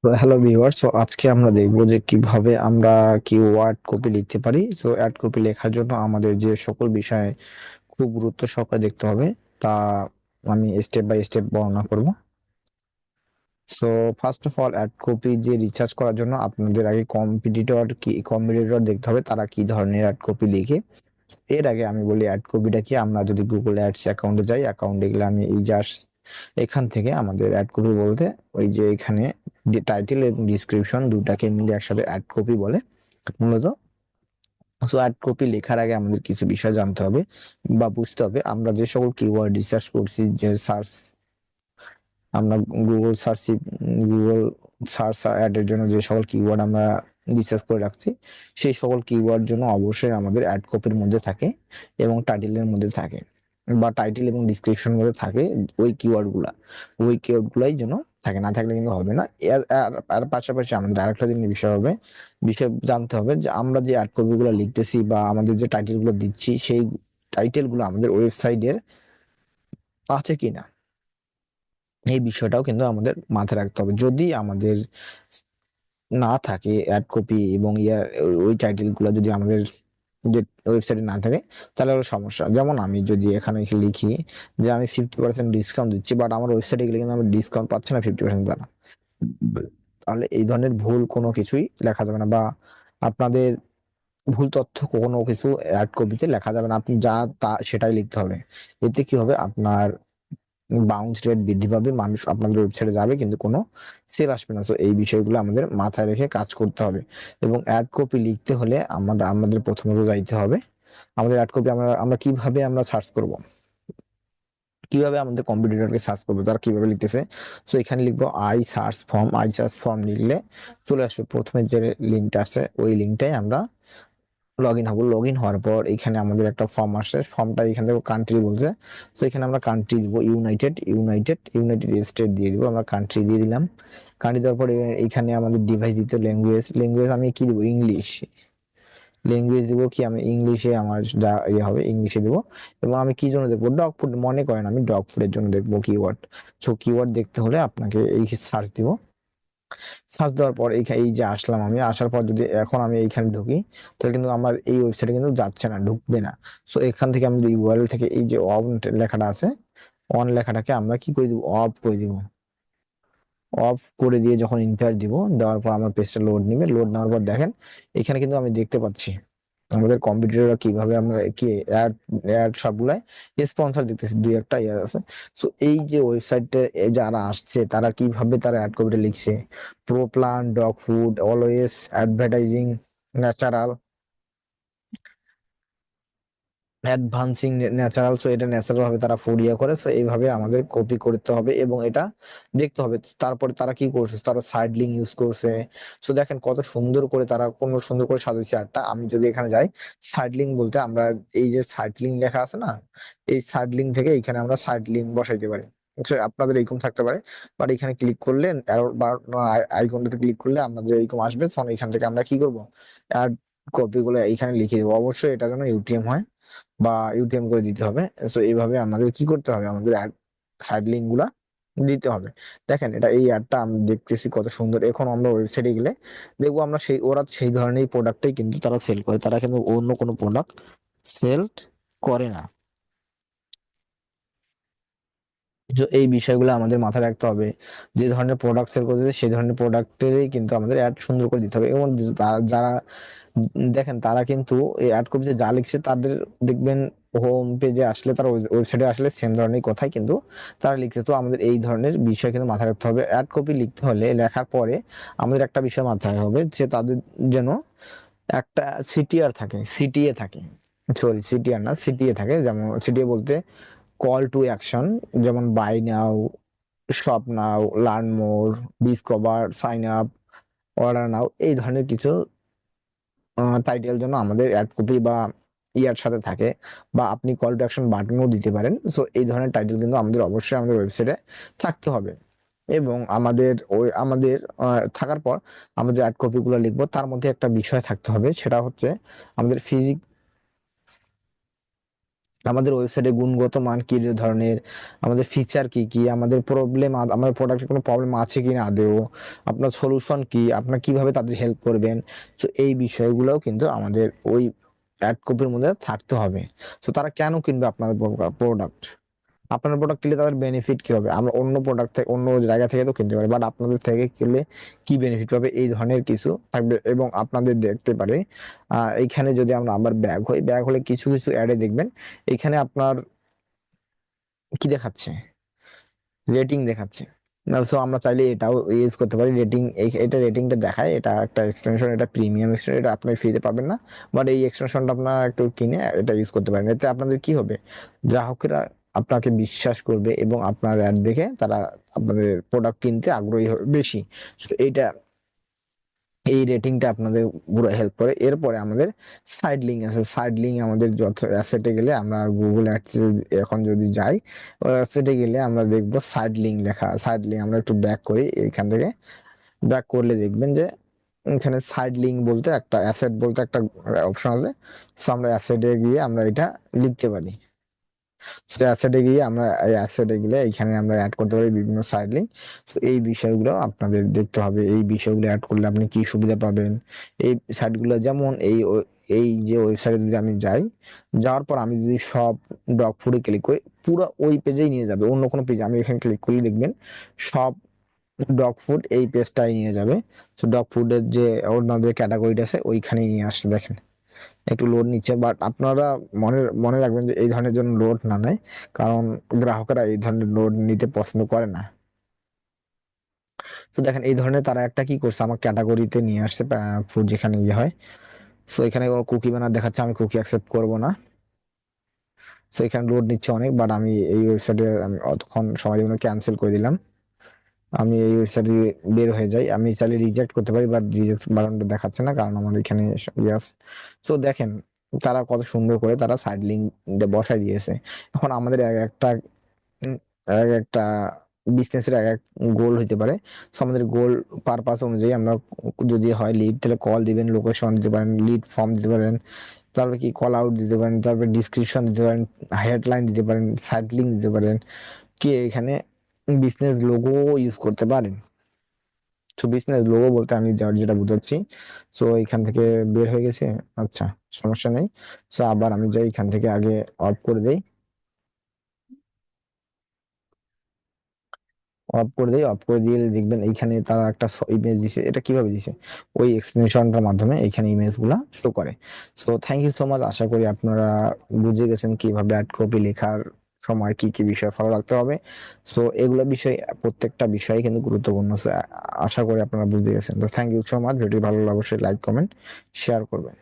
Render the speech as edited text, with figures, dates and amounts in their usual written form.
তো hello viewers, তো আজকে আমরা দেখবো যে কিভাবে আমরা কিওয়ার্ড কপি লিখতে পারি। তো অ্যাড কপি লেখার জন্য আমাদের যে সকল বিষয় খুব গুরুত্ব সহকারে দেখতে হবে তা আমি স্টেপ বাই স্টেপ বর্ণনা করব। So first of all, ad copy যে রিসার্চ করার জন্য আপনাদের আগে কম্পিটিটর দেখতে হবে তারা কি ধরনের অ্যাড কপি লিখে। এর আগে আমি বলি অ্যাড কপিটা কি। আমরা যদি গুগল অ্যাডস অ্যাকাউন্টে যাই, অ্যাকাউন্টে গেলে আমি এই জাস্ট এখান থেকে আমাদের অ্যাড কপি বলতে ওই যে এখানে টাইটেল এবং ডিসক্রিপশন দুটাকে মিলে একসাথে অ্যাড কপি বলে মূলত। সো অ্যাড কপি লেখার আগে আমাদের কিছু বিষয় জানতে হবে বা বুঝতে হবে। আমরা যে সকল কিওয়ার্ড রিসার্চ করছি, যে সার্চ আমরা গুগল সার্চ গুগল সার্চ অ্যাডের জন্য যে সকল কিওয়ার্ড আমরা রিসার্চ করে রাখছি, সেই সকল কিওয়ার্ড জন্য অবশ্যই আমাদের অ্যাড কপির মধ্যে থাকে এবং টাইটেলের মধ্যে থাকে বা টাইটেল এবং ডিসক্রিপশনের মধ্যে থাকে। ওই কিওয়ার্ড গুলাই যেন থাকে, না থাকলে কিন্তু হবে না। আর পাশাপাশি আমাদের আরেকটা জিনিস বিষয় জানতে হবে যে আমরা যে অ্যাড কপি গুলো লিখতেছি বা আমাদের যে টাইটেল গুলো দিচ্ছি, সেই টাইটেল গুলো আমাদের ওয়েবসাইটের আছে কিনা, এই বিষয়টাও কিন্তু আমাদের মাথায় রাখতে হবে। যদি আমাদের না থাকে অ্যাড কপি এবং ওই টাইটেল গুলো যদি আমাদের যে ওয়েবসাইটে না থাকে, তাহলে হলো সমস্যা। যেমন আমি যদি এখানে লিখি যে আমি 50% ডিসকাউন্ট দিচ্ছি, বাট আমার ওয়েবসাইটে গেলে কিন্তু আমি ডিসকাউন্ট পাচ্ছি না 50% দ্বারা, তাহলে এই ধরনের ভুল কোনো কিছুই লেখা যাবে না বা আপনাদের ভুল তথ্য কোনো কিছু অ্যাড কপিতে লেখা যাবে না। আপনি যা তা সেটাই লিখতে হবে। এতে কি হবে, আপনার বাউন্স রেট বৃদ্ধি পাবে, মানুষ আপনাদের ওয়েবসাইটে যাবে কিন্তু কোনো সেল আসবে না। তো এই বিষয়গুলো আমাদের মাথায় রেখে কাজ করতে হবে। এবং অ্যাড কপি লিখতে হলে আমাদের প্রথমত যাইতে হবে আমাদের অ্যাড কপি আমরা আমরা কিভাবে আমরা সার্চ করব, কিভাবে আমাদের কম্পিটিটরকে সার্চ করবো, তারা কিভাবে লিখতেছে। তো এখানে লিখবো আই সার্চ ফর্ম লিখলে চলে আসবে প্রথমে যে লিঙ্কটা আছে, ওই লিঙ্কটাই আমরা লগ ইন হবো। লগ ইন হওয়ার পর এখানে আমাদের একটা ফর্ম আসছে, ফর্মটা এখান থেকে কান্ট্রি বলছে। তো এখানে আমরা কান্ট্রি দিব ইউনাইটেড স্টেট দিয়ে দিব, আমরা কান্ট্রি দিয়ে দিলাম। কান্ট্রি দেওয়ার পর এখানে আমাদের ডিভাইস দিতে ল্যাঙ্গুয়েজ আমি কি দিব, ল্যাঙ্গুয়েজ দিব কি, আমি ইংলিশে আমার যা হবে ইংলিশে দিব। এবং আমি কি জন্য দেখবো, ডগ ফুড, মনে করেন আমি ডগ ফুডের জন্য দেখবো কিওয়ার্ড। সো কিওয়ার্ড দেখতে হলে আপনাকে এই সার্চ দিব। সার্চ দেওয়ার পর এই যে আসলাম, আমি আসার পর যদি এখন আমি এইখানে ঢুকি, তাহলে কিন্তু আমার এই ওয়েবসাইটে কিন্তু যাচ্ছে না, ঢুকবে না। সো এখান থেকে আমি ইউআরএল থেকে এই যে লেখাটা আছে, অন লেখাটাকে আমরা কি করে দিব, অফ করে দিব। অফ করে দিয়ে যখন ইন্টার দিব, দেওয়ার পর আমার পেজটা লোড নেবে। লোড নেওয়ার পর দেখেন এখানে কিন্তু আমি দেখতে পাচ্ছি আমাদের কম্পিউটাররা কিভাবে আমরা কি অ্যাড অ্যাড সবগুলাই স্পন্সর দিতেছি, দুই একটা ইয়ার আছে। সো এই যে ওয়েবসাইটে যারা আসছে তারা কিভাবে তারা অ্যাড কপিটা লিখছে, pro plan, dog food, always advertising, natural, advancing, natural. So এটা ন্যাচারাল ভাবে তারা ফুড করে। সো এইভাবে আমাদের কপি করতে হবে এবং এটা দেখতে হবে। তারপরে তারা কি করছে, তারা সাইড লিঙ্ক ইউজ করছে। সো দেখেন কত সুন্দর করে তারা কোন সুন্দর করে সাজাইছে আরটা। আমি যদি এখানে যাই, সাইড লিঙ্ক বলতে আমরা এই যে সাইড লিঙ্ক লেখা আছে না, এই সাইড লিঙ্ক থেকে এখানে আমরা সাইড লিঙ্ক বসাইতে পারি। So, আপনাদের এরকম থাকতে পারে, বাট এখানে ক্লিক করলে আইকনটাতে ক্লিক করলে আমাদের এরকম আসবে। তখন এখান থেকে আমরা কি করব, অ্যাড কপি গুলো এখানে লিখে দেবো। অবশ্যই এটা যেন ইউটিএম হয় বা ইউটিএম করে দিতে হবে। সো এইভাবে আমাদের কি করতে হবে, আমাদের অ্যাড সাইড লিঙ্ক গুলা দিতে হবে। দেখেন এটা এই অ্যাডটা আমি দেখতেছি কত সুন্দর। এখন আমরা ওয়েবসাইটে গেলে দেখবো আমরা ওরা সেই ধরনের প্রোডাক্টটাই কিন্তু তারা সেল করে, তারা কিন্তু অন্য কোনো প্রোডাক্ট সেল করে না। এই বিষয়গুলো আমাদের মাথায় রাখতে হবে। যে ধরনের প্রোডাক্ট সেল করতেছে সেই ধরনের প্রোডাক্টেরই কিন্তু আমাদের অ্যাড সুন্দর করে দিতে হবে। এবং যারা দেখেন তারা কিন্তু এই অ্যাড কপিতে যা লিখছে, তাদের দেখবেন হোম পেজে আসলে, তার ওয়েবসাইটে আসলে সেম ধরনের কথাই কিন্তু তারা লিখছে। তো আমাদের এই ধরনের বিষয় কিন্তু মাথায় রাখতে হবে। অ্যাড কপি লিখতে হলে লেখার পরে আমাদের একটা বিষয় মাথায় হবে যে তাদের যেন একটা সিটিএ থাকে, সরি সিটিআর না, সিটিএ থাকে। যেমন সিটিএ বলতে কল টু অ্যাকশন, যেমন buy now, shop now, learn more, discover, sign up, order now, এই ধরনের কিছু টাইটেল যেন আমাদের অ্যাড কপি বা ইয়ার সাথে থাকে। বা আপনি কল টু অ্যাকশন বাটনও দিতে পারেন। সো এই ধরনের টাইটেল কিন্তু আমাদের অবশ্যই আমাদের ওয়েবসাইটে থাকতে হবে। এবং আমাদের থাকার পর আমরা যে অ্যাড কপিগুলো লিখবো তার মধ্যে একটা বিষয় থাকতে হবে, সেটা হচ্ছে আমাদের আমাদের ওয়েবসাইটে গুণগত মান কি ধরনের, আমাদের ফিচার কি কি, আমাদের প্রবলেম, আমাদের প্রোডাক্টের কোনো প্রবলেম আছে কিনা আদেও, আপনার সলিউশন কি, আপনার কিভাবে তাদের হেল্প করবেন। তো এই বিষয়গুলোও কিন্তু আমাদের ওই অ্যাড কপির মধ্যে থাকতে হবে। তো তারা কেন কিনবে আপনাদের প্রোডাক্ট? আপনার প্রোডাক্ট কিনলে তাদের বেনিফিট কি হবে? আমরা অন্য প্রোডাক্ট থেকে অন্য জায়গা থেকে তো কিনতে পারি, বাট আপনাদের থেকে কিনলে কি বেনিফিট পাবে, এই ধরনের কিছু থাকবে। এবং আপনাদের দেখতে পারে এইখানে যদি আমরা আবার ব্যাগ হই, ব্যাগ হলে কিছু কিছু অ্যাডে দেখবেন এখানে আপনার কি দেখাচ্ছে, রেটিং দেখাচ্ছে। সো আমরা চাইলে এটাও ইউজ করতে পারি। রেটিং, এটা রেটিংটা দেখায়, এটা একটা এক্সটেনশন, এটা প্রিমিয়াম এক্সটেনশন, এটা আপনি ফ্রিতে পাবেন না, বাট এই এক্সটেনশনটা আপনারা একটু কিনে এটা ইউজ করতে পারেন। এতে আপনাদের কি হবে, গ্রাহকেরা আপনাকে বিশ্বাস করবে এবং আপনার অ্যাড দেখে তারা আপনাদের প্রোডাক্ট কিনতে আগ্রহী হবে বেশি। So এইটা, এই রেটিংটা আপনাদের পুরো হেল্প করে। এরপরে আমাদের সাইড লিঙ্ক আছে। সাইড লিঙ্ক আমাদের যত অ্যাসেটে গেলে, আমরা গুগল অ্যাডস এখন যদি যাই, ওই অ্যাসেটে গেলে আমরা দেখবো সাইড লিঙ্ক লেখা। সাইড লিঙ্ক আমরা একটু ব্যাক করি, এইখান থেকে ব্যাক করলে দেখবেন যে এখানে সাইড লিঙ্ক বলতে একটা, অ্যাসেট বলতে একটা অপশন আছে। সো আমরা অ্যাসেটে গিয়ে আমরা এটা লিখতে পারি। অ্যাসেটে গিয়ে আমরা এই অ্যাসেটে গেলে এইখানে আমরা অ্যাড করতে পারি বিভিন্ন সাইড লিঙ্ক। তো এই বিষয়গুলো আপনাদের দেখতে হবে, এই বিষয়গুলো অ্যাড করলে আপনি কি সুবিধা পাবেন। এই সাইটগুলো যেমন এই যে ওয়েবসাইটে যদি আমি যাই, যাওয়ার পর আমি যদি সব ডগ ফুডে ক্লিক করি, পুরো ওই পেজেই নিয়ে যাবে, অন্য কোনো পেজে আমি এখানে ক্লিক করলে দেখবেন সব ডগ ফুড এই পেজটাই নিয়ে যাবে। তো ডগ ফুডের যে অন্যান্য ক্যাটাগরিটা আছে ওইখানেই নিয়ে আসছে, দেখেন একটু লোড নিচ্ছে। বাট আপনারা মনে মনে রাখবেন যে এই ধরনের জন্য লোড না নেয়, কারণ গ্রাহকেরা এই ধরনের লোড নিতে পছন্দ করে না। তো দেখেন এই ধরনের তারা একটা কি করছে, আমার ক্যাটাগরিতে নিয়ে আসছে ফুড যেখানে ইয়ে হয়। সো এখানে কুকি ব্যানার দেখাচ্ছে, আমি কুকি অ্যাকসেপ্ট করবো না। সো এখানে লোড নিচ্ছে অনেক, বাট আমি এই ওয়েবসাইটে আমি অতক্ষণ সময় জন্য ক্যান্সেল করে দিলাম। আমি এই ওয়েবসাইটে বের হয়ে যাই। আমি চাইলে রিজেক্ট করতে পারি, বাট রিজেক্ট বাটনটা দেখাচ্ছে না, কারণ আমার এখানে ইয়ে আছে। সো দেখেন তারা কত সুন্দর করে তারা সাইড লিঙ্ক বসাই দিয়েছে। এখন আমাদের এক একটা উম, এক একটা বিজনেসের এক এক গোল হইতে পারে। সো আমাদের গোল পারপাস অনুযায়ী আমরা, যদি হয় লিড তাহলে কল দিবেন, লোকেশন দিতে পারেন, লিড ফর্ম দিতে পারেন, তারপরে কি কল আউট দিতে পারেন, তারপরে ডিসক্রিপশন দিতে পারেন, হেডলাইন দিতে পারেন, সাইড লিঙ্ক দিতে পারেন, কি এখানে বিজনেস লোগো ইউজ করতে পারেন। তো বিজনেস লোগো বলতে আমি যার যেটা বুঝাচ্ছি। সো এখান থেকে বের হয়ে গেছে, আচ্ছা সমস্যা নেই। সো আবার আমি যাই এখান থেকে আগে অফ করে দেই, অফ করে দিই। অফ করে দিয়ে দেখবেন এইখানে তারা একটা ইমেজ দিছে। এটা কিভাবে দিছে, ওই এক্সটেনশনটার মাধ্যমে এইখানে ইমেজ গুলা শো করে। So thank you so much, আশা করি আপনারা বুঝে গেছেন কিভাবে অ্যাড কপি লেখার সময় কি কি বিষয় ফলো রাখতে হবে। সো এগুলো বিষয়, প্রত্যেকটা বিষয় কিন্তু গুরুত্বপূর্ণ। So, আশা করি আপনারা বুঝে গেছেন। তো thank you so much, video ভালো লাগলে অবশ্যই লাইক কমেন্ট শেয়ার করবেন।